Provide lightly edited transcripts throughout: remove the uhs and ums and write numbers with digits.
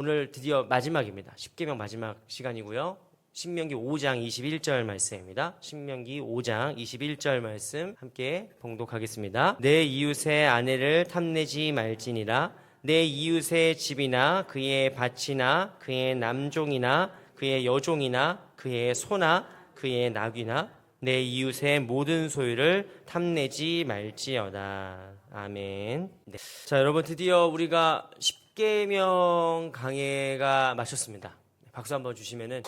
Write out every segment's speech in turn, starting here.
오늘 드디어 마지막입니다. 십계명 마지막 시간이고요. 신명기 5장 21절 말씀입니다. 신명기 5장 21절 말씀 함께 봉독하겠습니다. 내 이웃의 아내를 탐내지 말지니라. 내 이웃의 집이나 그의 밭이나 그의 남종이나 그의 여종이나 그의 소나 그의 나귀나 내 이웃의 모든 소유를 탐내지 말지어다. 아멘. 네. 자, 여러분 드디어 우리가 십계명 강해가 마쳤습니다. 박수 한번 주시면은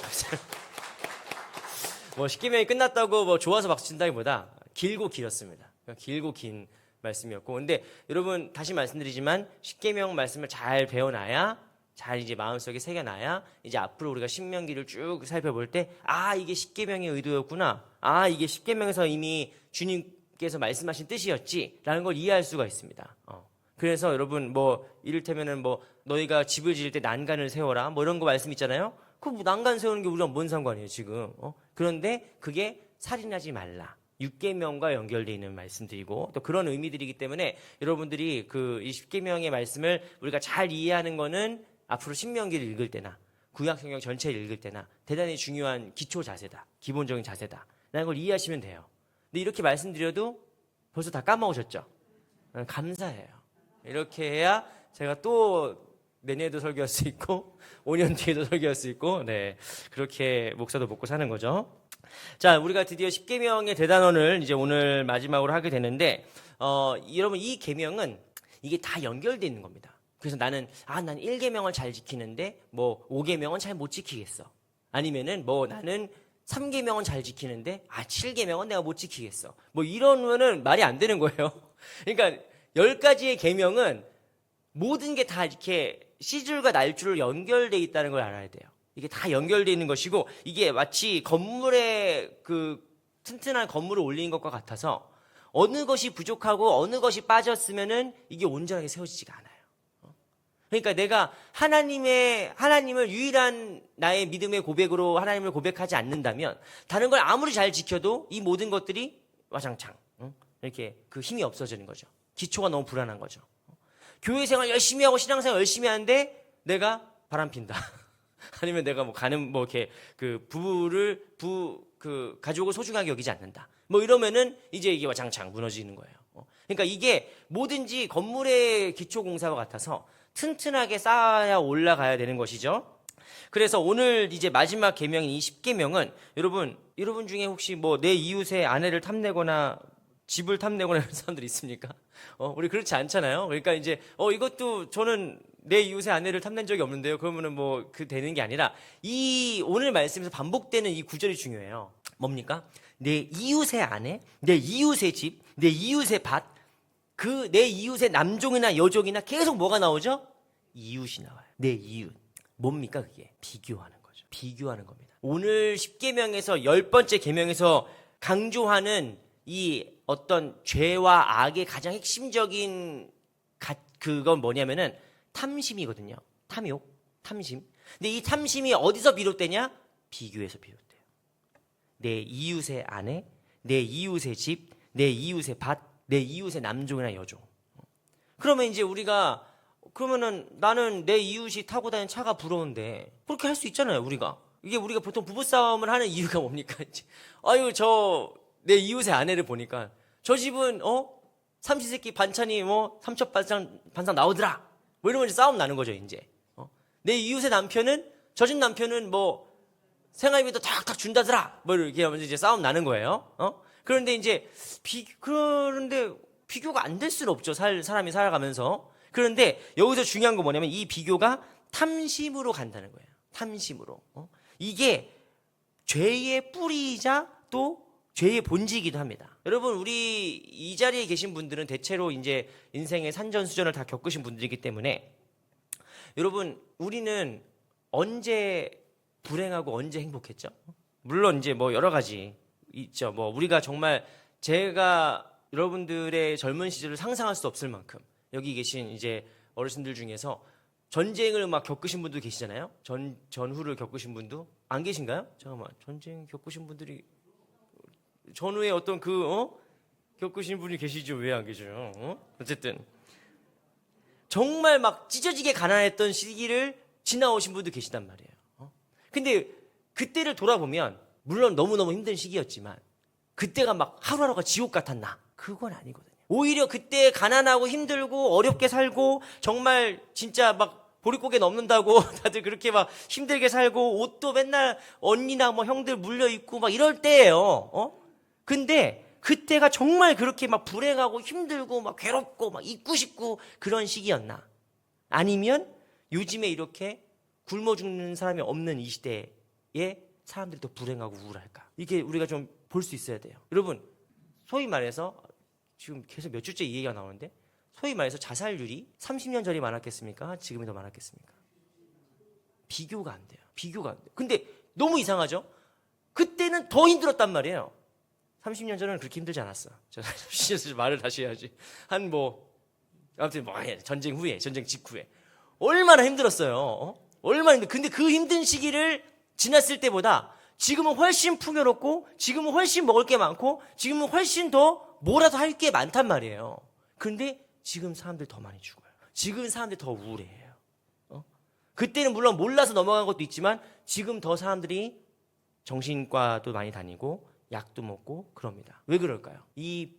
뭐 십계명이 끝났다고 뭐 좋아서 박수 친다기보다 길고 길었습니다. 길고 긴 말씀이었고, 근데 여러분 다시 말씀드리지만 십계명 말씀을 잘 배워놔야, 잘 이제 마음속에 새겨놔야 이제 앞으로 우리가 신명기를 쭉 살펴볼 때 이게 십계명의 의도였구나, 이게 십계명에서 이미 주님께서 말씀하신 뜻이었지라는 걸 이해할 수가 있습니다. 그래서 여러분 뭐 이를테면은 뭐 너희가 집을 지을 때 난간을 세워라 뭐 이런 거 말씀 있잖아요. 그 뭐 난간 세우는 게 우리랑 뭔 상관이에요 지금? 그런데 그게 살인하지 말라, 육계명과 연결되어 있는 말씀들이고 또 그런 의미들이기 때문에 여러분들이 이 십계명의 말씀을 우리가 잘 이해하는 거는 앞으로 신명기를 읽을 때나 구약성경 전체를 읽을 때나 대단히 중요한 기초 자세다, 기본적인 자세다 라는 걸 이해하시면 돼요. 근데 이렇게 말씀드려도 벌써 다 까먹으셨죠? 감사해요. 이렇게 해야 제가 또 내년에도 설교할 수 있고 5년 뒤에도 설교할 수 있고, 네, 그렇게 목사도 먹고 사는 거죠. 자, 우리가 드디어 십계명의 대단원을 이제 오늘 마지막으로 하게 되는데, 여러분 이 계명은 이게 다 연결되어 있는 겁니다. 그래서 난 1계명을 잘 지키는데 뭐 5계명은 잘 못 지키겠어. 아니면은 뭐 나는 3계명은 잘 지키는데 7계명은 내가 못 지키겠어. 뭐 이러면은 말이 안 되는 거예요. 그러니까 10가지의 계명은 모든 게 다 이렇게 시줄과 날줄로 연결되어 있다는 걸 알아야 돼요. 이게 다 연결되어 있는 것이고, 이게 마치 건물에 튼튼한 건물을 올리는 것과 같아서 어느 것이 부족하고 어느 것이 빠졌으면은 이게 온전하게 세워지지가 않아요. 그러니까 내가 하나님을 유일한 나의 믿음의 고백으로 하나님을 고백하지 않는다면 다른 걸 아무리 잘 지켜도 이 모든 것들이 와장창 이렇게 힘이 없어지는 거죠. 기초가 너무 불안한 거죠. 교회 생활 열심히 하고 신앙생활 열심히 하는데 내가 바람핀다. 아니면 내가 이렇게 가족을 소중하게 여기지 않는다. 뭐 이러면은 이제 이게 와장창 무너지는 거예요. 그러니까 이게 뭐든지 건물의 기초 공사와 같아서 튼튼하게 쌓아야 올라가야 되는 것이죠. 그래서 오늘 이제 마지막 계명인 이 십계명은 여러분 중에 혹시 뭐 내 이웃의 아내를 탐내거나 집을 탐내거나 이런 사람들 있습니까? 우리 그렇지 않잖아요. 그러니까 이제 이것도 저는 내 이웃의 아내를 탐낸 적이 없는데요. 그러면은 뭐 되는 게 아니라 이 오늘 말씀에서 반복되는 이 구절이 중요해요. 뭡니까? 내 이웃의 아내, 내 이웃의 집, 내 이웃의 밭, 내 이웃의 남종이나 여종이나 계속 뭐가 나오죠? 이웃이 나와요. 내 이웃. 뭡니까 그게? 비교하는 거죠. 비교하는 겁니다. 오늘 십계명에서 10번째 계명에서 강조하는 이 어떤 죄와 악의 가장 핵심적인 그건 뭐냐면은 탐심이거든요. 탐욕, 탐심. 근데 이 탐심이 어디서 비롯되냐? 비교에서 비롯돼요. 내 이웃의 아내, 내 이웃의 집, 내 이웃의 밭, 내 이웃의 남종이나 여종. 그러면 이제 그러면은 나는 내 이웃이 타고 다니는 차가 부러운데 그렇게 할 수 있잖아요, 우리가. 이게 우리가 보통 부부싸움을 하는 이유가 뭡니까? 내 이웃의 아내를 보니까 저 집은 삼시세끼 반찬이 삼첩반상 나오더라 뭐 이러면 이제 싸움 나는 거죠. 이제 내 이웃의 남편은 저 집 남편은 뭐 생활비도 탁탁 준다더라 뭐 이렇게 하면서 이제 싸움 나는 거예요. 그런데 이제 그런데 비교가 안 될 수는 없죠. 사람이 살아가면서. 그런데 여기서 중요한 거 뭐냐면 이 비교가 탐심으로 간다는 거예요. 탐심으로. 이게 죄의 뿌리이자 또 죄의 본질이기도 합니다. 여러분 우리 이 자리에 계신 분들은 대체로 이제 인생의 산전수전을 다 겪으신 분들이기 때문에 여러분 우리는 언제 불행하고 언제 행복했죠? 물론 이제 뭐 여러 가지 있죠. 뭐 우리가 정말 제가 여러분들의 젊은 시절을 상상할 수 없을 만큼 여기 계신 이제 어르신들 중에서 전쟁을 막 겪으신 분도 계시잖아요. 전후를 겪으신 분도 안 계신가요? 잠깐만, 전쟁 겪으신 분들이 전후에 어떤 겪으신 분이 계시죠? 왜 안 계셔요? 어쨌든 정말 막 찢어지게 가난했던 시기를 지나오신 분도 계시단 말이에요. 근데 그때를 돌아보면 물론 너무너무 힘든 시기였지만 그때가 막 하루하루가 지옥 같았나? 그건 아니거든요. 오히려 그때 가난하고 힘들고 어렵게 살고 정말 진짜 막 보릿고개 넘는다고 다들 그렇게 막 힘들게 살고 옷도 맨날 언니나 뭐 형들 물려 입고 막 이럴 때예요. 근데 그때가 정말 그렇게 막 불행하고 힘들고 막 괴롭고 막 잊고 싶고 그런 시기였나? 아니면 요즘에 이렇게 굶어 죽는 사람이 없는 이 시대에 사람들이 더 불행하고 우울할까? 이게 우리가 좀 볼 수 있어야 돼요. 여러분, 소위 말해서 지금 계속 몇 주째 이 얘기가 나오는데 소위 말해서 자살률이 30년 전이 많았겠습니까? 지금이 더 많았겠습니까? 비교가 안 돼요. 비교가 안 돼요. 근데 너무 이상하죠? 그때는 더 힘들었단 말이에요. 30년 전에는 그렇게 힘들지 않았어. 30년 전 말을 다시 해야지. 아무튼 전쟁 후에, 전쟁 직후에 얼마나 힘들었어요. 얼마나 힘들. 근데 그 힘든 시기를 지났을 때보다 지금은 훨씬 풍요롭고 지금은 훨씬 먹을 게 많고 지금은 훨씬 더 뭐라도 할 게 많단 말이에요. 그런데 지금 사람들 더 많이 죽어요. 지금 사람들 더 우울해요. 그때는 물론 몰라서 넘어간 것도 있지만 지금 더 사람들이 정신과도 많이 다니고 약도 먹고 그럽니다. 왜 그럴까요? 이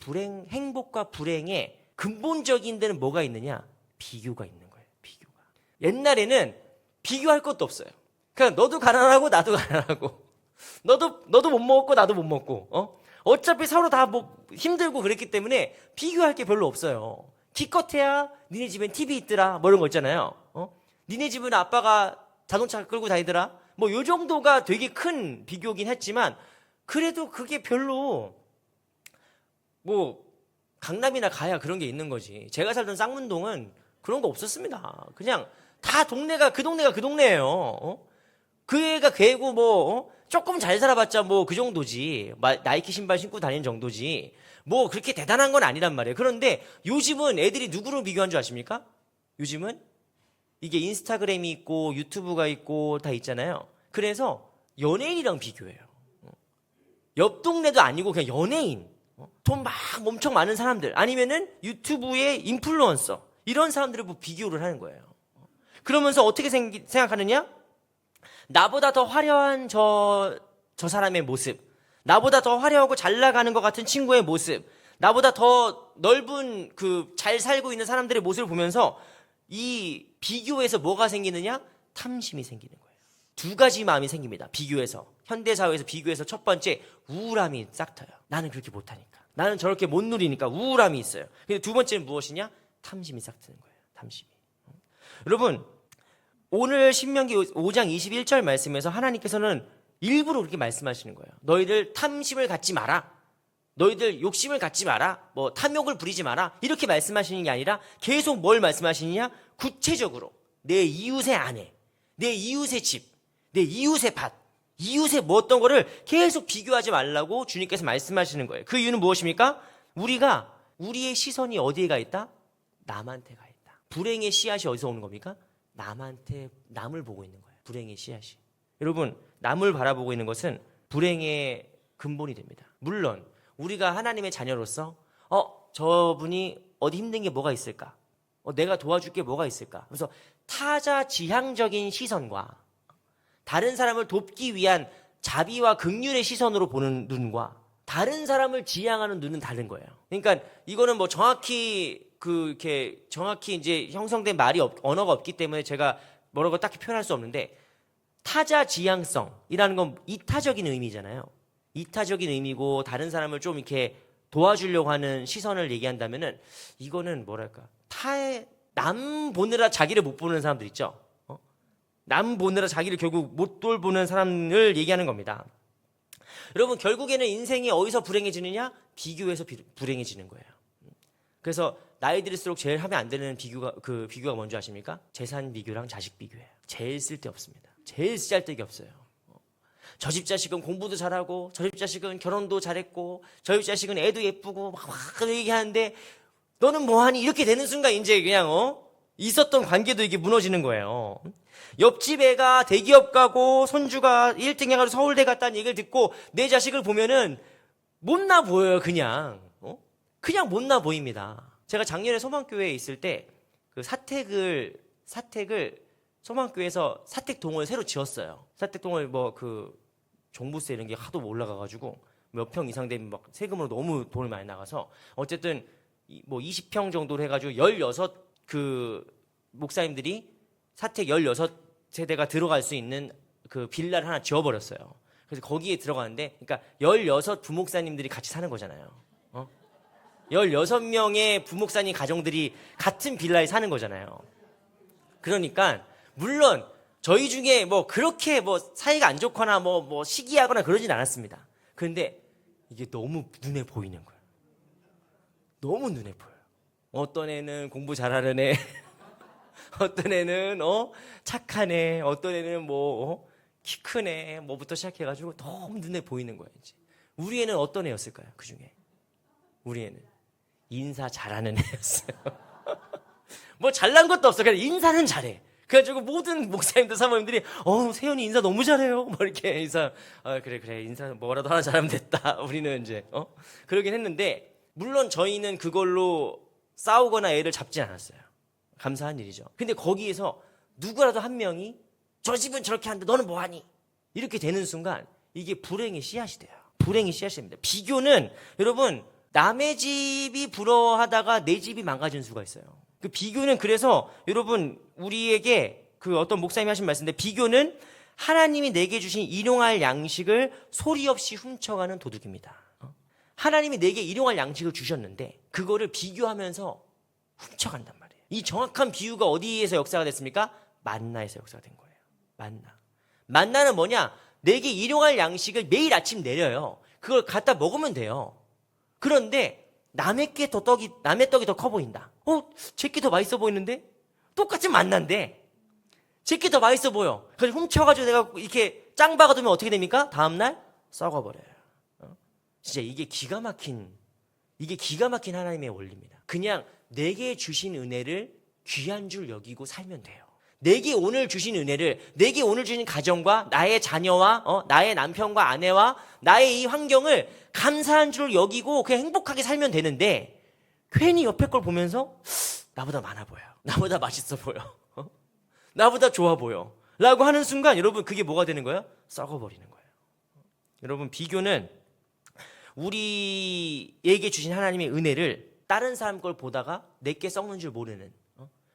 행복과 불행의 근본적인 데는 뭐가 있느냐? 비교가 있는 거예요. 비교가. 옛날에는 비교할 것도 없어요. 그냥 너도 가난하고 나도 가난하고 너도 못 먹고 나도 못 먹고 어차피 서로 다 뭐 힘들고 그랬기 때문에 비교할 게 별로 없어요. 기껏해야 니네 집엔 TV 있더라 뭐 이런 거 있잖아요. 니네 집은 아빠가 자동차 끌고 다니더라 뭐 요 정도가 되게 큰 비교긴 했지만 그래도 그게 별로 뭐 강남이나 가야 그런 게 있는 거지. 제가 살던 쌍문동은 그런 거 없었습니다. 그냥 다 그 동네가 그 동네예요. 그 애가 걔고 뭐 조금 잘 살아봤자 뭐 그 정도지. 나이키 신발 신고 다니는 정도지. 뭐 그렇게 대단한 건 아니란 말이에요. 그런데 요즘은 애들이 누구를 비교한 줄 아십니까? 요즘은 이게 인스타그램이 있고 유튜브가 있고 다 있잖아요. 그래서 연예인이랑 비교해요. 옆 동네도 아니고 그냥 연예인. 돈 막 엄청 많은 사람들 아니면은 유튜브의 인플루언서 이런 사람들을 뭐 비교를 하는 거예요. 그러면서 어떻게 생각하느냐? 나보다 더 화려한 저 사람의 모습, 나보다 더 화려하고 잘 나가는 것 같은 친구의 모습, 나보다 더 넓은 잘 살고 있는 사람들의 모습을 보면서 이 비교에서 뭐가 생기느냐? 탐심이 생기는 거예요. 두 가지 마음이 생깁니다. 비교해서. 현대사회에서 비교해서 첫 번째 우울함이 싹 트요. 나는 그렇게 못하니까. 나는 저렇게 못 누리니까 우울함이 있어요. 근데 두 번째는 무엇이냐? 탐심이 싹 트는 거예요. 탐심이. 여러분 오늘 신명기 5장 21절 말씀에서 하나님께서는 일부러 그렇게 말씀하시는 거예요. 너희들 탐심을 갖지 마라. 너희들 욕심을 갖지 마라. 뭐 탐욕을 부리지 마라. 이렇게 말씀하시는 게 아니라 계속 뭘 말씀하시느냐? 구체적으로 내 이웃의 아내, 내 이웃의 집, 내 이웃의 밭, 이웃의 뭐 어떤 거를 계속 비교하지 말라고 주님께서 말씀하시는 거예요. 그 이유는 무엇입니까? 우리의 시선이 어디에 가 있다? 남한테 가 있다. 불행의 씨앗이 어디서 오는 겁니까? 남을 보고 있는 거예요. 불행의 씨앗이. 여러분, 남을 바라보고 있는 것은 불행의 근본이 됩니다. 물론 우리가 하나님의 자녀로서 저분이 어디 힘든 게 뭐가 있을까? 내가 도와줄 게 뭐가 있을까? 그래서 타자 지향적인 시선과 다른 사람을 돕기 위한 자비와 긍휼의 시선으로 보는 눈과 다른 사람을 지향하는 눈은 다른 거예요. 그러니까 이거는 뭐 정확히 이제 형성된 언어가 없기 때문에 제가 뭐라고 딱히 표현할 수 없는데 타자 지향성이라는 건 이타적인 의미잖아요. 이타적인 의미고 다른 사람을 좀 이렇게 도와주려고 하는 시선을 얘기한다면은 이거는 뭐랄까 남 보느라 자기를 못 보는 사람들 있죠. 남 보느라 자기를 결국 못 돌보는 사람을 얘기하는 겁니다. 여러분 결국에는 인생이 어디서 불행해지느냐? 비교해서 불행해지는 거예요. 그래서 나이 들수록 제일 하면 안 되는 비교가 뭔지 아십니까? 재산 비교랑 자식 비교예요. 제일 쓸데없습니다. 제일 쓸데기 없어요. 저 집 자식은 공부도 잘하고 저 집 자식은 결혼도 잘했고 저 집 자식은 애도 예쁘고 막 얘기하는데 너는 뭐하니? 이렇게 되는 순간 이제 그냥 있었던 관계도 이게 무너지는 거예요. 옆집 애가 대기업 가고 손주가 1등 해가지고 서울대 갔다는 얘기를 듣고 내 자식을 보면은 못나 보여요. 그냥 못나 보입니다. 제가 작년에 소망교회에 있을 때 그 사택을 소망교회에서 사택동을 새로 지었어요. 사택동을 뭐 그 종부세 이런 게 하도 올라가가지고 몇 평 이상 되면 막 세금으로 너무 돈을 많이 나가서 어쨌든 뭐 20평 정도로 해가지고 16 그 목사님들이 사택 16세대가 들어갈 수 있는 그 빌라를 하나 지어버렸어요. 그래서 거기에 들어가는데, 그러니까 16 부목사님들이 같이 사는 거잖아요. 16명의 부목사님 가정들이 같은 빌라에 사는 거잖아요. 그러니까 물론 저희 중에 뭐 그렇게 뭐 사이가 안 좋거나 뭐 시기하거나 그러진 않았습니다. 그런데 이게 너무 눈에 보이는 거예요. 너무 눈에 보여요. 어떤 애는 공부 잘하는 애, 어떤 애는 착한 애, 어떤 애는 뭐 키 큰 애, 뭐부터 시작해가지고 너무 눈에 보이는 거예요. 이제. 우리 애는 어떤 애였을까요? 그 중에 우리 애는 인사 잘하는 애였어요. 뭐 잘난 것도 없어. 그냥 인사는 잘해. 그래가지고 모든 목사님들 사모님들이 세연이 인사 너무 잘해요. 뭐 이렇게 인사 그래 인사 뭐라도 하나 잘하면 됐다. 우리는 이제 그러긴 했는데, 물론 저희는 그걸로 싸우거나 애를 잡진 않았어요. 감사한 일이죠. 근데 거기에서 누구라도 한 명이 저 집은 저렇게 하는데 너는 뭐하니? 이렇게 되는 순간 이게 불행의 씨앗이 돼요. 불행의 씨앗이 됩니다. 비교는 여러분 남의 집이 부러워하다가 내 집이 망가진 수가 있어요. 그 비교는, 그래서 여러분 우리에게 그 어떤 목사님이 하신 말씀인데, 비교는 하나님이 내게 주신 일용할 양식을 소리 없이 훔쳐가는 도둑입니다. 하나님이 내게 일용할 양식을 주셨는데 그거를 비교하면서 훔쳐간단 말이에요. 이 정확한 비유가 어디에서 역사가 됐습니까? 만나에서 역사가 된 거예요. 만나는 뭐냐? 내게 일용할 양식을 매일 아침 내려요. 그걸 갖다 먹으면 돼요. 그런데 남의 떡이 더 커 보인다. 제게 더 맛있어 보이는데? 똑같은 만난데 제게 더 맛있어 보여. 그래서 훔쳐가지고 내가 이렇게 짱 박아두면 어떻게 됩니까? 다음날 썩어버려요. 진짜 이게 기가 막힌 하나님의 원리입니다. 그냥 내게 주신 은혜를 귀한 줄 여기고 살면 돼요. 내게 오늘 주신 은혜를, 내게 오늘 주신 가정과 나의 자녀와 나의 남편과 아내와 나의 이 환경을 감사한 줄 여기고 그냥 행복하게 살면 되는데, 괜히 옆에 걸 보면서 나보다 많아 보여, 나보다 맛있어 보여, 나보다 좋아 보여 라고 하는 순간 여러분 그게 뭐가 되는 거예요? 썩어버리는 거예요. 여러분 비교는 우리에게 주신 하나님의 은혜를 다른 사람 걸 보다가 내게 썩는 줄 모르는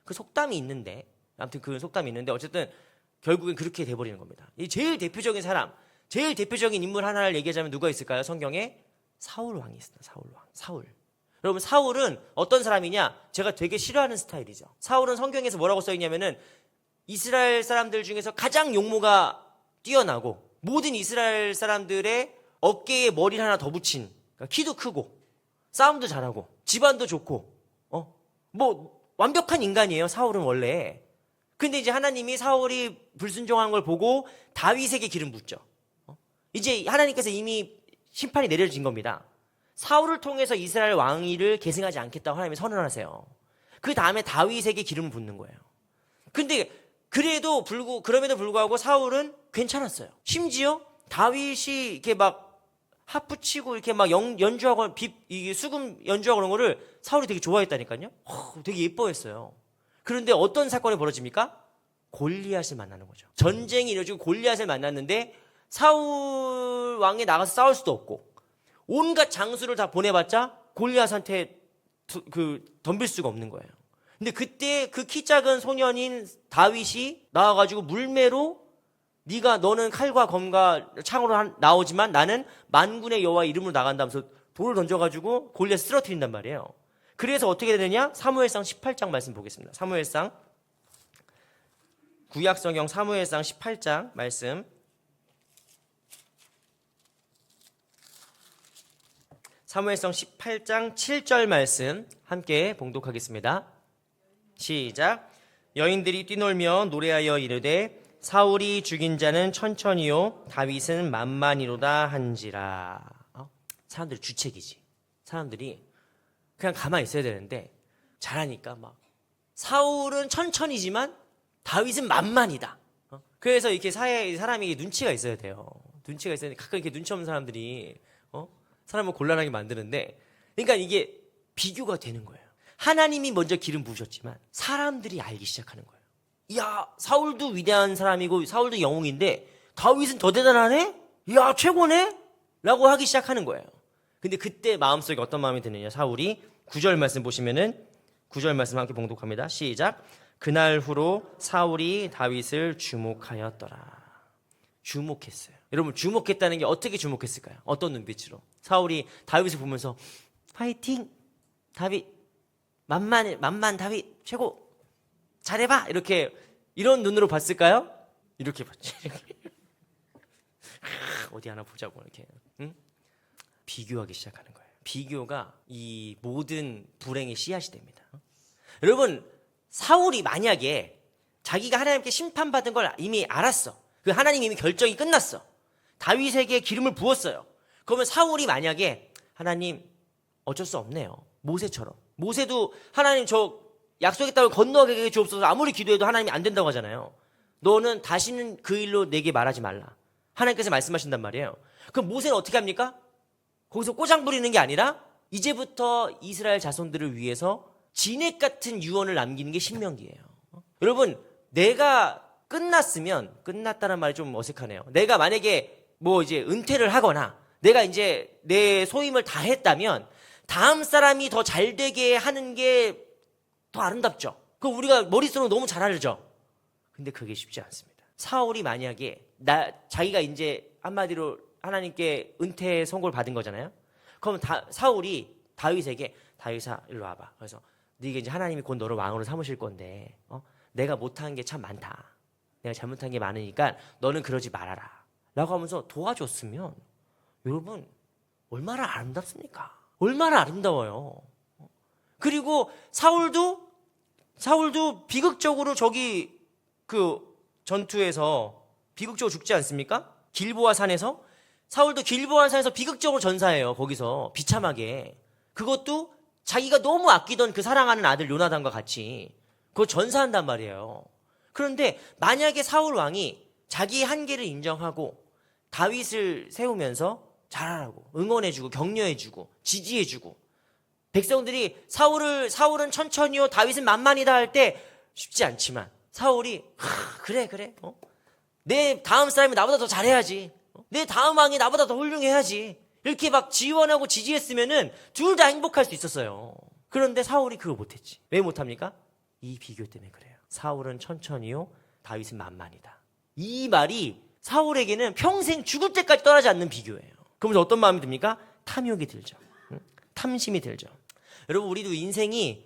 그 속담이 있는데, 아무튼 그 속담이 있는데 어쨌든 결국엔 그렇게 돼버리는 겁니다. 이 제일 대표적인 사람, 제일 대표적인 인물 하나를 얘기하자면 누가 있을까요? 성경에 사울 왕이 있습니다. 사울. 여러분 사울은 어떤 사람이냐? 제가 되게 싫어하는 스타일이죠. 사울은 성경에서 뭐라고 써있냐면은 이스라엘 사람들 중에서 가장 용모가 뛰어나고 모든 이스라엘 사람들의 어깨에 머리를 하나 더 붙인, 그러니까 키도 크고 싸움도 잘하고 집안도 좋고 뭐 완벽한 인간이에요. 사울은 원래. 근데 이제 하나님이 사울이 불순종한 걸 보고 다윗에게 기름 붓죠. 이제 하나님께서 이미 심판이 내려진 겁니다. 사울을 통해서 이스라엘 왕위를 계승하지 않겠다고 하나님이 선언하세요. 그 다음에 다윗에게 기름을 붓는 거예요. 근데 그럼에도 불구하고 사울은 괜찮았어요. 심지어 다윗이 이렇게 막 하프 치고 이렇게 막 연주하고 이게 수금 연주하고 그런 거를 사울이 되게 좋아했다니까요. 되게 예뻐했어요. 그런데 어떤 사건이 벌어집니까? 골리앗을 만나는 거죠. 전쟁이 이루어지고 골리앗을 만났는데 사울 왕이 나가서 싸울 수도 없고 온갖 장수를 다 보내봤자 골리앗한테 덤빌 수가 없는 거예요. 근데 그때 그 키 작은 소년인 다윗이 나와가지고 물매로 너는 칼과 검과 창으로 나오지만 나는 만군의 여호와 이름으로 나간다면서 돌을 던져가지고 골리앗을 쓰러뜨린단 말이에요. 그래서 어떻게 되느냐? 사무엘상 18장 말씀 보겠습니다. 사무엘상 구약성경 사무엘상 18장 말씀. 사무엘상 18장 7절 말씀 함께 봉독하겠습니다. 시작. 여인들이 뛰놀며 노래하여 이르되 사울이 죽인 자는 천천히요 다윗은 만만히로다 한지라. 사람들이 주책이지. 사람들이 그냥 가만히 있어야 되는데 잘하니까 막 사울은 천천히지만 다윗은 만만이다. 그래서 이렇게 사람이 눈치가 있어야 돼요. 눈치가 있어야 돼. 가끔 이렇게 눈치 없는 사람들이 사람을 곤란하게 만드는데, 그러니까 이게 비교가 되는 거예요. 하나님이 먼저 기름 부으셨지만 사람들이 알기 시작하는 거예요. 야, 사울도 위대한 사람이고 사울도 영웅인데 다윗은 더 대단하네? 야, 최고네? 라고 하기 시작하는 거예요. 근데 그때 마음속에 어떤 마음이 드느냐. 사울이 9절 말씀 보시면은 9절 말씀 함께 봉독합니다. 시작. 그날 후로 사울이 다윗을 주목하였더라. 주목했어요. 여러분, 주목했다는 게 어떻게 주목했을까요? 어떤 눈빛으로? 사울이 다윗을 보면서 파이팅! 다윗 만만 다윗 최고! 잘해봐! 이런 눈으로 봤을까요? 이렇게 봤지. 어디 하나 보자고 이렇게. 응? 비교하기 시작하는 거예요. 비교가 이 모든 불행의 씨앗이 됩니다. 여러분, 사울이 만약에 자기가 하나님께 심판받은 걸 이미 알았어. 그 하나님 이미 결정이 끝났어. 다윗에게 기름을 부었어요. 그러면 사울이 만약에 하나님 어쩔 수 없네요. 모세처럼. 모세도 하나님 저 약속의 땅을 건너가게 주옵소서 아무리 기도해도 하나님이 안 된다고 하잖아요. 너는 다시는 그 일로 내게 말하지 말라. 하나님께서 말씀하신단 말이에요. 그럼 모세는 어떻게 합니까? 거기서 꼬장 부리는 게 아니라 이제부터 이스라엘 자손들을 위해서 진액 같은 유언을 남기는 게 신명기예요. 여러분, 내가 끝났다는 말이 좀 어색하네요. 내가 만약에 뭐 이제 은퇴를 하거나 내가 이제 내 소임을 다 했다면 다음 사람이 더 잘 되게 하는 게 더 아름답죠. 그거 우리가 머릿속으로 너무 잘 알죠. 근데 그게 쉽지 않습니다. 사울이 만약에 자기가 이제 한마디로 하나님께 은퇴 선고를 받은 거잖아요. 그럼 사울이 다윗에게 다윗아 일로 와봐. 그래서 네가 이제 하나님이 곧 너를 왕으로 삼으실 건데 내가 못한 게 참 많다. 내가 잘못한 게 많으니까 너는 그러지 말아라. 라고 하면서 도와줬으면 여러분 얼마나 아름답습니까? 얼마나 아름다워요. 그리고 사울도 비극적으로 저기 그 전투에서 비극적으로 죽지 않습니까? 길보아 산에서 사울도 길보아 산에서 비극적으로 전사해요. 거기서 비참하게. 그것도 자기가 너무 아끼던 그 사랑하는 아들 요나단과 같이 그거 전사한단 말이에요. 그런데 만약에 사울 왕이 자기의 한계를 인정하고 다윗을 세우면서 잘하라고 응원해주고 격려해주고 지지해주고 백성들이 사울은 천천히요 다윗은 만만이다 할 때 쉽지 않지만 사울이 그래 내 다음 사람이 나보다 더 잘해야지 내 다음 왕이 나보다 더 훌륭해야지 이렇게 막 지원하고 지지했으면은 둘 다 행복할 수 있었어요. 그런데 사울이 그거 못했지. 왜 못합니까? 이 비교 때문에 그래요. 사울은 천천히요 다윗은 만만이다. 이 말이 사울에게는 평생 죽을 때까지 떠나지 않는 비교예요. 그러면서 어떤 마음이 듭니까? 탐욕이 들죠. 탐심이 들죠. 여러분, 우리도 인생이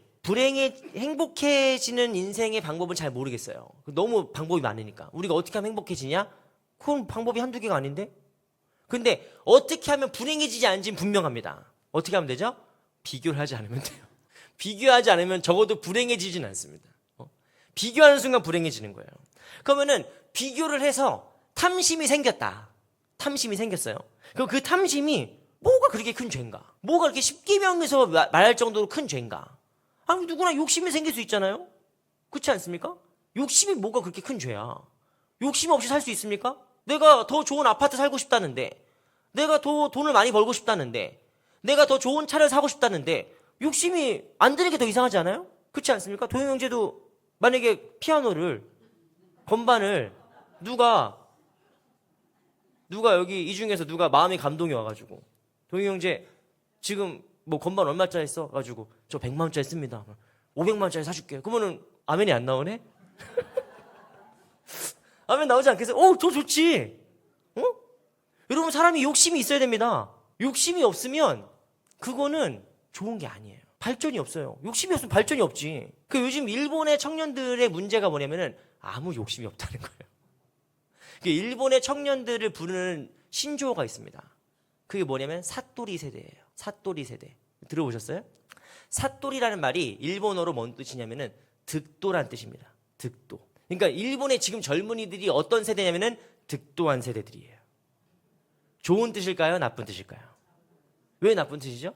행복해지는 인생의 방법은 잘 모르겠어요. 너무 방법이 많으니까. 우리가 어떻게 하면 행복해지냐? 그건 방법이 한두 개가 아닌데? 근데 어떻게 하면 불행해지지 않은지는 분명합니다. 어떻게 하면 되죠? 비교를 하지 않으면 돼요. 비교하지 않으면 적어도 불행해지진 않습니다. 비교하는 순간 불행해지는 거예요. 그러면은 비교를 해서 탐심이 생겼다. 탐심이 생겼어요. 그럼 그 탐심이 뭐가 그렇게 큰 죄인가? 뭐가 그렇게 십계명에서 말할 정도로 큰 죄인가? 아니 누구나 욕심이 생길 수 있잖아요. 그렇지 않습니까? 욕심이 뭐가 그렇게 큰 죄야? 욕심 없이 살 수 있습니까? 내가 더 좋은 아파트 살고 싶다는데, 내가 더 돈을 많이 벌고 싶다는데, 내가 더 좋은 차를 사고 싶다는데 욕심이 안 드는 게 더 이상하지 않아요? 그렇지 않습니까? 도영 형제도 만약에 건반을 누가 여기 이 중에서 누가 마음의 감동이 와가지고 도영 형제 지금 뭐 건반 얼마짜리 써? 가지고 저 100만 원짜리 씁니다. 500만 원짜리 사줄게. 그러면은 아멘이 안 나오네? 아멘 나오지 않겠어요? 더 좋지. 여러분 사람이 욕심이 있어야 됩니다. 욕심이 없으면 그거는 좋은 게 아니에요. 발전이 없어요. 욕심이 없으면 발전이 없지. 요즘 일본의 청년들의 문제가 뭐냐면은 아무 욕심이 없다는 거예요. 일본의 청년들을 부르는 신조어가 있습니다. 그게 뭐냐면 사또리 세대예요. 사또리 세대. 들어보셨어요? 사또리라는 말이 일본어로 뭔 뜻이냐면은 득도란 뜻입니다. 득도. 그러니까 일본의 지금 젊은이들이 어떤 세대냐면은 득도한 세대들이에요. 좋은 뜻일까요? 나쁜 뜻일까요? 왜 나쁜 뜻이죠?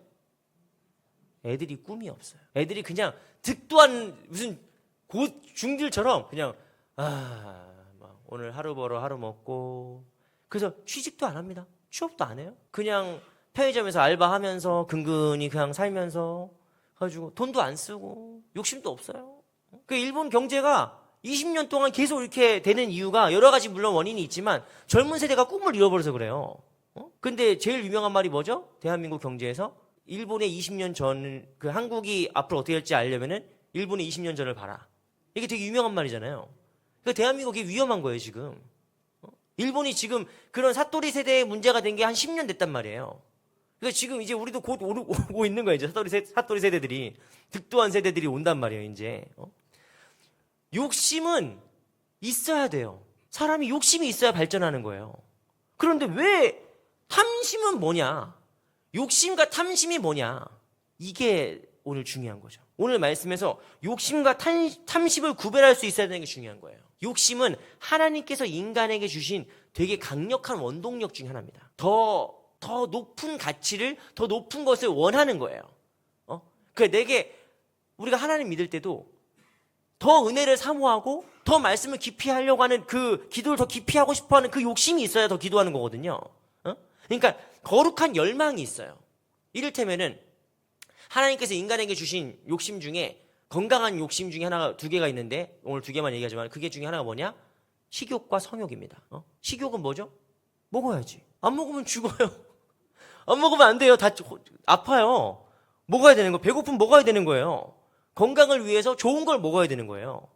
애들이 꿈이 없어요. 애들이 그냥 득도한 무슨 중들처럼 그냥 오늘 하루 벌어 하루 먹고 그래서 취직도 안 합니다. 취업도 안 해요. 그냥 편의점에서 알바하면서 근근히 그냥 살면서 가지고 돈도 안 쓰고 욕심도 없어요. 일본 경제가 20년 동안 계속 이렇게 되는 이유가 여러 가지 물론 원인이 있지만 젊은 세대가 꿈을 잃어버려서 그래요. 근데 제일 유명한 말이 뭐죠? 대한민국 경제에서 일본의 20년 전, 그 한국이 앞으로 어떻게 될지 알려면은 일본의 20년 전을 봐라. 이게 되게 유명한 말이잖아요. 그러니까 대한민국이 위험한 거예요, 지금. 일본이 지금 그런 사또리 세대의 문제가 된 게 한 10년 됐단 말이에요. 그러니까 지금 이제 우리도 곧 오고 있는 거예요, 이제 사또리 세대들이. 득도한 세대들이 온단 말이에요, 이제. 욕심은 있어야 돼요. 사람이 욕심이 있어야 발전하는 거예요. 그런데 왜 탐심은 뭐냐? 욕심과 탐심이 뭐냐? 이게 오늘 중요한 거죠. 오늘 말씀에서 욕심과 탐심을 구별할 수 있어야 되는 게 중요한 거예요. 욕심은 하나님께서 인간에게 주신 되게 강력한 원동력 중에 하나입니다. 더 높은 가치를, 더 높은 것을 원하는 거예요. 내게 우리가 하나님 믿을 때도 더 은혜를 사모하고 더 말씀을 깊이 하려고 하는 그 기도를 더 깊이 하고 싶어하는 그 욕심이 있어야 더 기도하는 거거든요. 그러니까 거룩한 열망이 있어요. 이를테면은 하나님께서 인간에게 주신 욕심 중에 건강한 욕심 중에 하나가 두 개가 있는데 오늘 두 개만 얘기하지만 그게 중에 하나가 뭐냐? 식욕과 성욕입니다. 식욕은 뭐죠? 먹어야지. 안 먹으면 죽어요. 안 먹으면 안 돼요. 다 아파요. 먹어야 되는 거. 배고프면 먹어야 되는 거예요. 건강을 위해서 좋은 걸 먹어야 되는 거예요.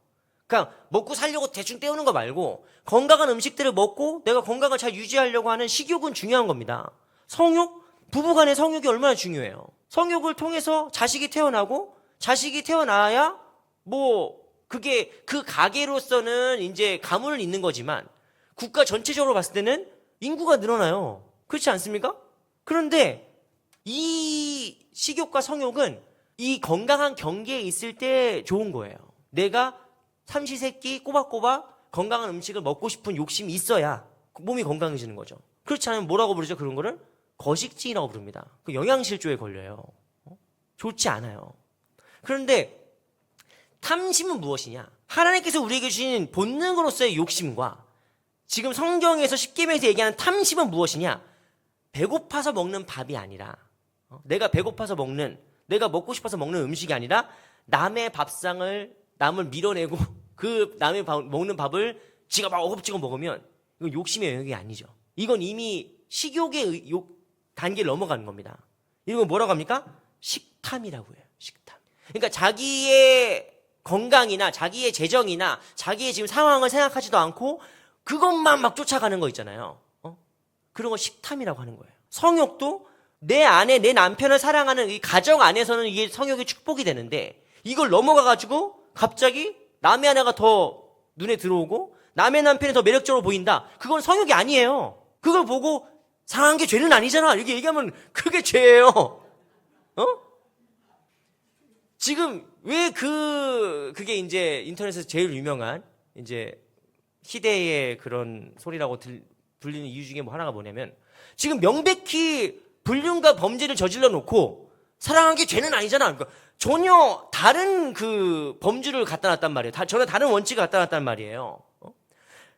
그냥 먹고 살려고 대충 때우는 거 말고 건강한 음식들을 먹고 내가 건강을 잘 유지하려고 하는 식욕은 중요한 겁니다. 성욕? 부부간의 성욕이 얼마나 중요해요. 성욕을 통해서 자식이 태어나고 자식이 태어나야 그게 그 가계로서는 이제 가문을 잇는 거지만 국가 전체적으로 봤을 때는 인구가 늘어나요. 그렇지 않습니까? 그런데 이 식욕과 성욕은 이 건강한 경계에 있을 때 좋은 거예요. 내가 삼시세끼 꼬박꼬박 건강한 음식을 먹고 싶은 욕심이 있어야 몸이 건강해지는 거죠. 그렇지 않으면 뭐라고 부르죠? 그런 거를 거식증이라고 부릅니다. 그 영양실조에 걸려요. 좋지 않아요. 그런데 탐심은 무엇이냐? 하나님께서 우리에게 주신 본능으로서의 욕심과 지금 성경에서 십계명에서 얘기하는 탐심은 무엇이냐? 배고파서 먹는 밥이 아니라 내가 배고파서 먹는, 내가 먹고 싶어서 먹는 음식이 아니라 남의 밥상을 남을 밀어내고 그 남의 먹는 밥을 지가 막 어겁지겁 먹으면 이건 욕심의 영역이 아니죠. 이건 이미 식욕의 단계를 넘어가는 겁니다. 이런 건 뭐라고 합니까? 식탐이라고 해요. 식탐. 그러니까 자기의 건강이나 자기의 재정이나 자기의 지금 상황을 생각하지도 않고 그것만 막 쫓아가는 거 있잖아요. 그런 거 식탐이라고 하는 거예요. 성욕도 내 아내, 내 남편을 사랑하는 이 가정 안에서는 이게 성욕의 축복이 되는데 이걸 넘어가가지고 갑자기 남의 아내가 더 눈에 들어오고 남의 남편이 더 매력적으로 보인다. 그건 성욕이 아니에요. 그걸 보고 상한 게 죄는 아니잖아. 이렇게 얘기하면 그게 죄예요. 지금 왜 그게 이제 인터넷에서 제일 유명한 이제 희대의 그런 소리라고 불리는 이유 중에 하나가 뭐냐면 지금 명백히 불륜과 범죄를 저질러 놓고 사랑한 게 죄는 아니잖아. 그러니까 전혀 다른 그 범주를 갖다 놨단 말이에요. 전혀 다른 원칙을 갖다 놨단 말이에요.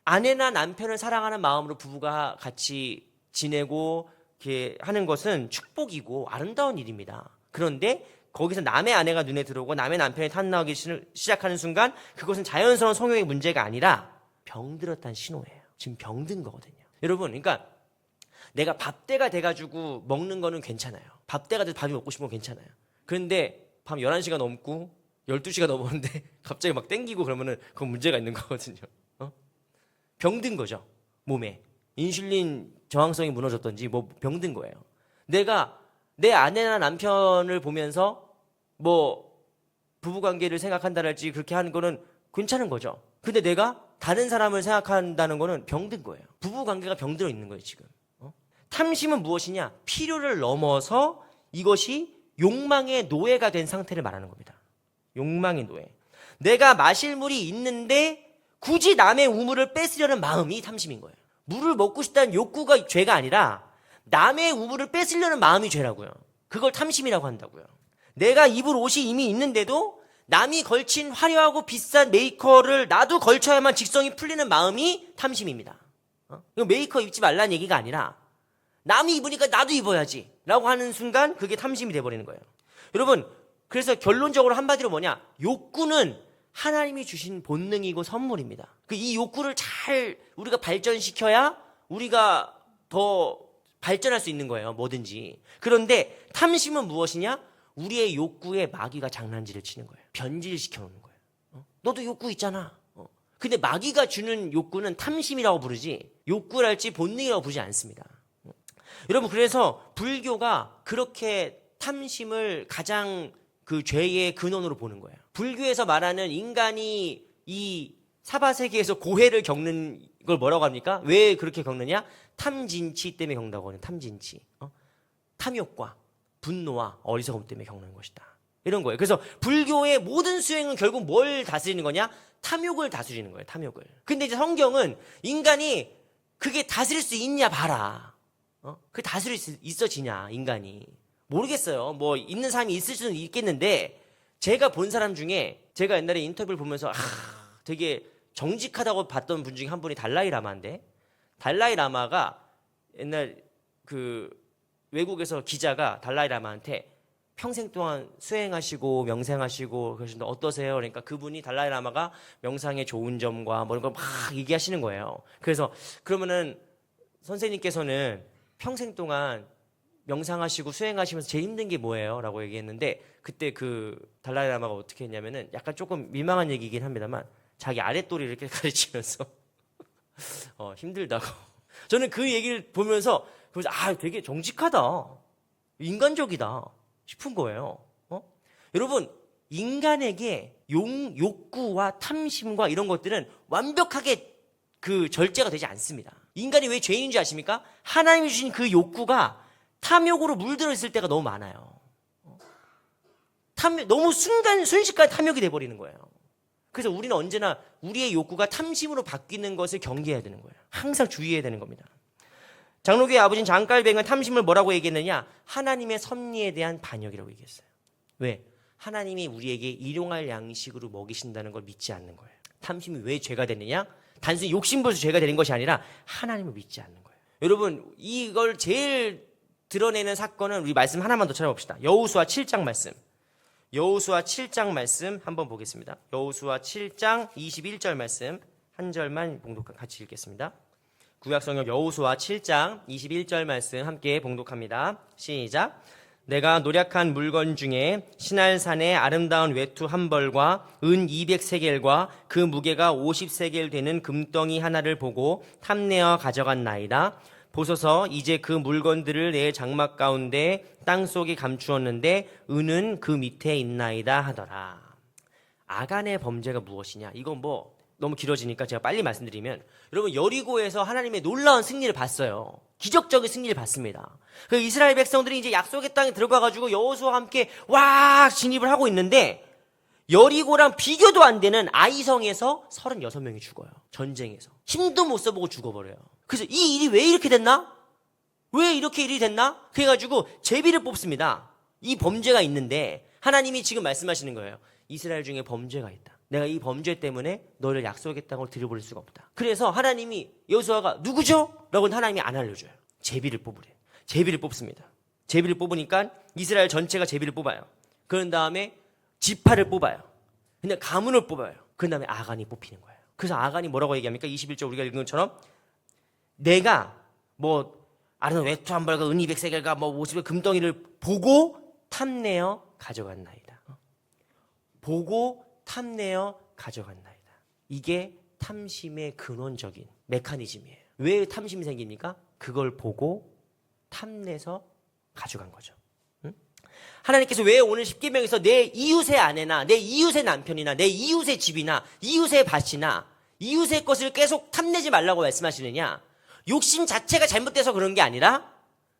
아내나 남편을 사랑하는 마음으로 부부가 같이 지내고 이렇게 하는 것은 축복이고 아름다운 일입니다. 그런데 거기서 남의 아내가 눈에 들어오고 남의 남편이 탐나기 시작하는 순간 그것은 자연스러운 성욕의 문제가 아니라 병들었다는 신호예요. 지금 병든 거거든요. 여러분, 그러니까 내가 밥때가 돼가지고 먹는 거는 괜찮아요. 밥때가 돼서 밥이 먹고 싶은 건 괜찮아요. 그런데 밤 11시가 넘고 12시가 넘었는데 갑자기 막 땡기고 그러면은 그건 문제가 있는 거거든요. 병든 거죠. 몸에. 인슐린 저항성이 무너졌던지 병든 거예요. 내가 내 아내나 남편을 보면서 부부관계를 생각한다랄지 그렇게 하는 거는 괜찮은 거죠. 근데 내가 다른 사람을 생각한다는 거는 병든 거예요. 부부관계가 병들어 있는 거예요, 지금. 탐심은 무엇이냐? 필요를 넘어서 이것이 욕망의 노예가 된 상태를 말하는 겁니다. 욕망의 노예. 내가 마실 물이 있는데 굳이 남의 우물을 뺏으려는 마음이 탐심인 거예요. 물을 먹고 싶다는 욕구가 죄가 아니라 남의 우물을 뺏으려는 마음이 죄라고요. 그걸 탐심이라고 한다고요. 내가 입을 옷이 이미 있는데도 남이 걸친 화려하고 비싼 메이커를 나도 걸쳐야만 직성이 풀리는 마음이 탐심입니다. 이거 메이커 입지 말라는 얘기가 아니라 남이 입으니까 나도 입어야지 라고 하는 순간 그게 탐심이 돼버리는 거예요. 여러분, 그래서 결론적으로 한마디로 뭐냐? 욕구는 하나님이 주신 본능이고 선물입니다. 이 욕구를 잘 우리가 발전시켜야 우리가 더 발전할 수 있는 거예요. 뭐든지. 그런데 탐심은 무엇이냐? 우리의 욕구에 마귀가 장난질을 치는 거예요. 변질시켜 놓는 거예요. 너도 욕구 있잖아. 근데 마귀가 주는 욕구는 탐심이라고 부르지 욕구랄지 본능이라고 부르지 않습니다. 여러분, 그래서 불교가 그렇게 탐심을 가장 그 죄의 근원으로 보는 거예요. 불교에서 말하는 인간이 이 사바세계에서 고해를 겪는 걸 뭐라고 합니까? 왜 그렇게 겪느냐? 탐진치 때문에 겪는다고 하는 탐진치. 탐욕과 분노와 어리석음 때문에 겪는 것이다. 이런 거예요. 그래서 불교의 모든 수행은 결국 뭘 다스리는 거냐? 탐욕을 다스리는 거예요. 탐욕을. 근데 이제 성경은 인간이 그게 다스릴 수 있냐 봐라. 그게 다스릴 수 있어지냐 인간이. 모르겠어요. 뭐 있는 사람이 있을 수는 있겠는데 제가 본 사람 중에 제가 옛날에 인터뷰를 보면서 되게 정직하다고 봤던 분 중에 한 분이 달라이 라마인데 달라이 라마가 옛날 그 외국에서 기자가 달라이 라마한테 평생 동안 수행하시고 명상하시고 그러시는데 어떠세요? 그러니까 그분이 달라이 라마가 명상의 좋은 점과 뭐 이런 거 막 얘기하시는 거예요. 그래서 그러면은 선생님께서는 평생 동안 명상하시고 수행하시면서 제일 힘든 게 뭐예요? 라고 얘기했는데 그때 그 달라이 라마가 어떻게 했냐면은 약간 조금 민망한 얘기이긴 합니다만 자기 아랫도리를 이렇게 가르치면서 힘들다고. 저는 그 얘기를 보면서 되게 정직하다. 인간적이다. 싶은 거예요. 여러분, 인간에게 욕구와 탐심과 이런 것들은 완벽하게 그 절제가 되지 않습니다. 인간이 왜 죄인인지 아십니까? 하나님이 주신 그 욕구가 탐욕으로 물들어 있을 때가 너무 많아요. 너무 순식간에 탐욕이 돼버리는 거예요. 그래서 우리는 언제나 우리의 욕구가 탐심으로 바뀌는 것을 경계해야 되는 거예요. 항상 주의해야 되는 겁니다. 장로교의 아버지인 장깔뱅은 탐심을 뭐라고 얘기했느냐? 하나님의 섭리에 대한 반역이라고 얘기했어요. 왜? 하나님이 우리에게 일용할 양식으로 먹이신다는 걸 믿지 않는 거예요. 탐심이 왜 죄가 됐느냐? 단순히 욕심부터 죄가 되는 것이 아니라 하나님을 믿지 않는 거예요. 여러분, 이걸 제일 드러내는 사건은 우리 말씀 하나만 더 찾아봅시다. 여호수아 7장 말씀. 여호수아 7장 말씀 한번 보겠습니다. 여호수아 7장 21절 말씀 한 절만 같이 읽겠습니다. 구약성경 여호수아 7장 21절 말씀 함께 봉독합니다. 시작. 내가 노략한 물건 중에 시날산의 아름다운 외투 한 벌과 은 200세겔과 그 무게가 50세겔 되는 금덩이 하나를 보고 탐내어 가져갔나이다. 보소서 이제 그 물건들을 내 장막 가운데 땅속에 감추었는데 은은 그 밑에 있나이다 하더라. 아간의 범죄가 무엇이냐? 이건 뭐 너무 길어지니까 제가 빨리 말씀드리면 여러분 여리고에서 하나님의 놀라운 승리를 봤어요. 기적적인 승리를 봤습니다. 그 이스라엘 백성들이 이제 약속의 땅에 들어가가지고 여호수아와 함께 와 진입을 하고 있는데 여리고랑 비교도 안 되는 아이성에서 36명이 죽어요. 전쟁에서. 힘도 못 써보고 죽어버려요. 그래서 이 일이 왜 이렇게 됐나? 왜 이렇게 일이 됐나? 그래가지고 제비를 뽑습니다. 이 범죄가 있는데 하나님이 지금 말씀하시는 거예요. 이스라엘 중에 범죄가 있다. 내가 이 범죄 때문에 너를 약속의 땅으로 들여버릴 수가 없다. 그래서 하나님이 여호수아가 누구죠? 라고 하나님이 안 알려줘요. 제비를 뽑으래. 제비를 뽑습니다. 제비를 뽑으니까 이스라엘 전체가 제비를 뽑아요. 그런 다음에 지파를 뽑아요. 근데 가문을 뽑아요. 그 다음에 아간이 뽑히는 거예요. 그래서 아간이 뭐라고 얘기합니까? 21절 우리가 읽은 것처럼 내가 뭐 아름다운 외투 한 벌과 은 200세겔과 뭐 50의 금덩이를 보고 탐내어 가져갔나이다. 보고 탐내어 가져갔나이다. 이게 탐심의 근원적인 메커니즘이에요. 왜 탐심이 생깁니까? 그걸 보고 탐내서 가져간 거죠. 하나님께서 왜 오늘 십계명에서 내 이웃의 아내나 내 이웃의 남편이나 내 이웃의 집이나 이웃의 밭이나 이웃의 것을 계속 탐내지 말라고 말씀하시느냐? 욕심 자체가 잘못돼서 그런 게 아니라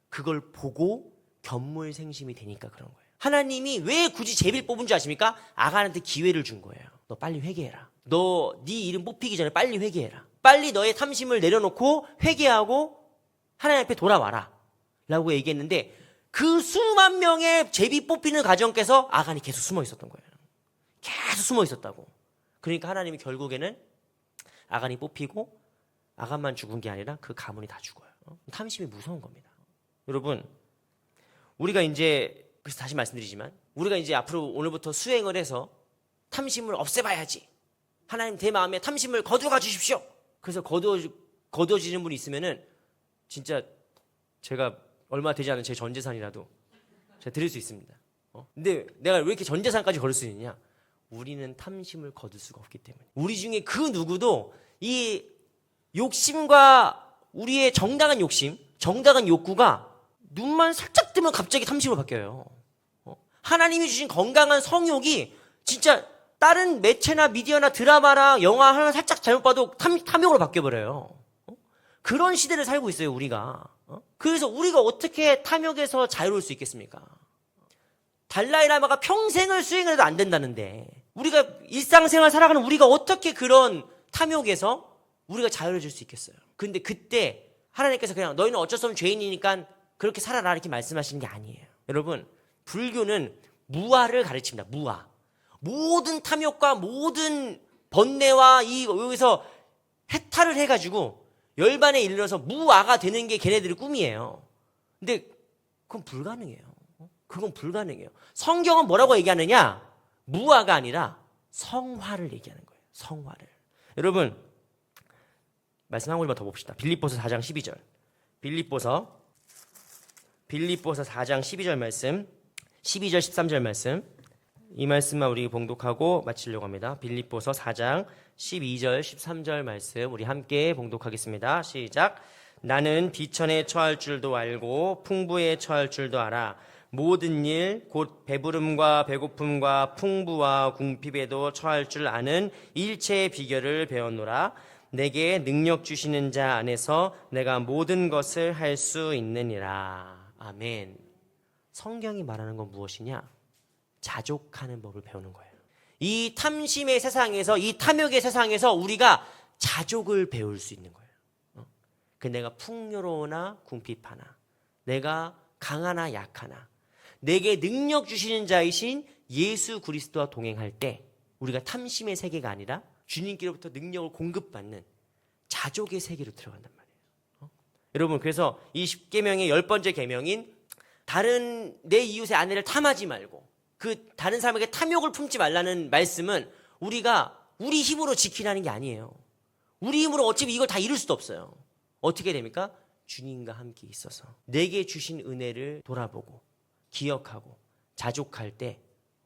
그걸 보고 견물생심이 되니까 그런 거예요. 하나님이 왜 굳이 제비를 뽑은 줄 아십니까? 아간한테 기회를 준 거예요. 너 빨리 회개해라. 너 네 이름 뽑히기 전에 빨리 회개해라. 빨리 너의 탐심을 내려놓고 회개하고 하나님 앞에 돌아와라 라고 얘기했는데 그 수만 명의 제비 뽑히는 가정께서 아간이 계속 숨어 있었던 거예요. 계속 숨어 있었다고. 그러니까 하나님이 결국에는 아간이 뽑히고 아간만 죽은 게 아니라 그 가문이 다 죽어요. 탐심이 무서운 겁니다. 여러분, 우리가 이제 그래서 다시 말씀드리지만 우리가 이제 앞으로 오늘부터 수행을 해서 탐심을 없애봐야지. 하나님 내 마음에 탐심을 거두어가 주십시오. 그래서 거두어지는 분이 있으면은 진짜 제가 얼마 되지 않은 제 전 재산이라도 제가 드릴 수 있습니다. 근데 내가 왜 이렇게 전 재산까지 걸을 수 있느냐? 우리는 탐심을 거둘 수가 없기 때문에. 우리 중에 그 누구도 이 욕심과 우리의 정당한 욕심, 정당한 욕구가 눈만 살짝 뜨면 갑자기 탐심으로 바뀌어요. 하나님이 주신 건강한 성욕이 진짜 다른 매체나 미디어나 드라마나 영화 하나 살짝 잘못 봐도 탐욕으로 바뀌어버려요. 그런 시대를 살고 있어요, 우리가. 그래서 우리가 어떻게 탐욕에서 자유로울 수 있겠습니까? 달라이라마가 평생을 수행을 해도 안 된다는데 우리가 일상생활 살아가는 우리가 어떻게 그런 탐욕에서 우리가 자유로워질 수 있겠어요? 근데 그때 하나님께서 그냥 너희는 어쩔 수 없는 죄인이니까 그렇게 살아라 이렇게 말씀하시는 게 아니에요. 여러분, 불교는 무아를 가르칩니다. 무아. 모든 탐욕과 모든 번뇌와 여기서 해탈을 해가지고 열반에 이르러서 무아가 되는 게 걔네들의 꿈이에요. 근데 그건 불가능해요. 그건 불가능해요. 성경은 뭐라고 얘기하느냐? 무아가 아니라 성화를 얘기하는 거예요. 성화를. 여러분, 말씀 한 구절만 더 봅시다. 빌립보서 4장 12절. 빌립보서 4장 12절 말씀, 12절 13절 말씀, 이 말씀만 우리 봉독하고 마치려고 합니다. 빌립보서 4장 12절 13절 말씀 우리 함께 봉독하겠습니다. 시작. 나는 비천에 처할 줄도 알고 풍부에 처할 줄도 알아. 모든 일 곧 배부름과 배고픔과 풍부와 궁핍에도 처할 줄 아는 일체의 비결을 배웠노라. 내게 능력 주시는 자 안에서 내가 모든 것을 할 수 있느니라. 아멘. 성경이 말하는 건 무엇이냐? 자족하는 법을 배우는 거예요. 이 탐심의 세상에서, 이 탐욕의 세상에서 우리가 자족을 배울 수 있는 거예요. 내가 풍요로우나 궁핍하나, 내가 강하나 약하나, 내게 능력 주시는 자이신 예수 그리스도와 동행할 때 우리가 탐심의 세계가 아니라 주님께로부터 능력을 공급받는 자족의 세계로 들어간단 말이에요. 여러분, 그래서 이 10계명의 10번째 계명인 다른 내 이웃의 아내를 탐하지 말고 그 다른 사람에게 탐욕을 품지 말라는 말씀은 우리가 우리 힘으로 지키라는 게 아니에요. 우리 힘으로 어차피 이걸 다 이룰 수도 없어요. 어떻게 됩니까? 주님과 함께 있어서 내게 주신 은혜를 돌아보고 기억하고 자족할 때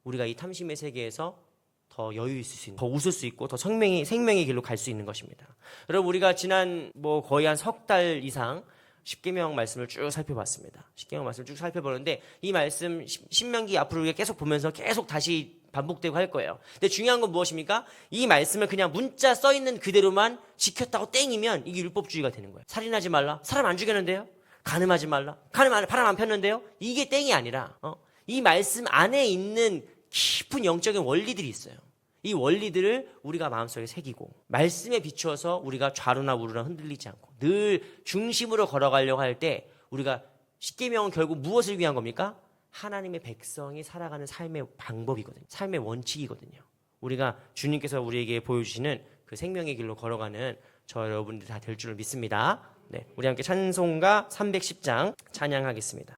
우리가 이 탐심의 세계에서 더 여유 있을 수 있는, 더 웃을 수 있고 더 생명의 길로 갈 수 있는 것입니다. 여러분, 우리가 지난 거의 한 석 달 이상 십계명 말씀을 쭉 살펴봤습니다. 십계명 말씀을 쭉 살펴보는데 이 말씀 신명기 앞으로 우리가 계속 보면서 계속 다시 반복되고 할 거예요. 근데 중요한 건 무엇입니까? 이 말씀을 그냥 문자 써 있는 그대로만 지켰다고 땡이면 이게 율법주의가 되는 거예요. 살인하지 말라. 사람 안 죽였는데요. 간음하지 말라. 바람 안 폈는데요. 이게 땡이 아니라 이 말씀 안에 있는 깊은 영적인 원리들이 있어요. 이 원리들을 우리가 마음속에 새기고 말씀에 비추어서 우리가 좌로나 우로나 흔들리지 않고 늘 중심으로 걸어가려고 할 때 우리가 십계명은 결국 무엇을 위한 겁니까? 하나님의 백성이 살아가는 삶의 방법이거든요. 삶의 원칙이거든요. 우리가 주님께서 우리에게 보여주시는 그 생명의 길로 걸어가는 저 여러분들 다 될 줄을 믿습니다. 네, 우리 함께 찬송가 310장 찬양하겠습니다.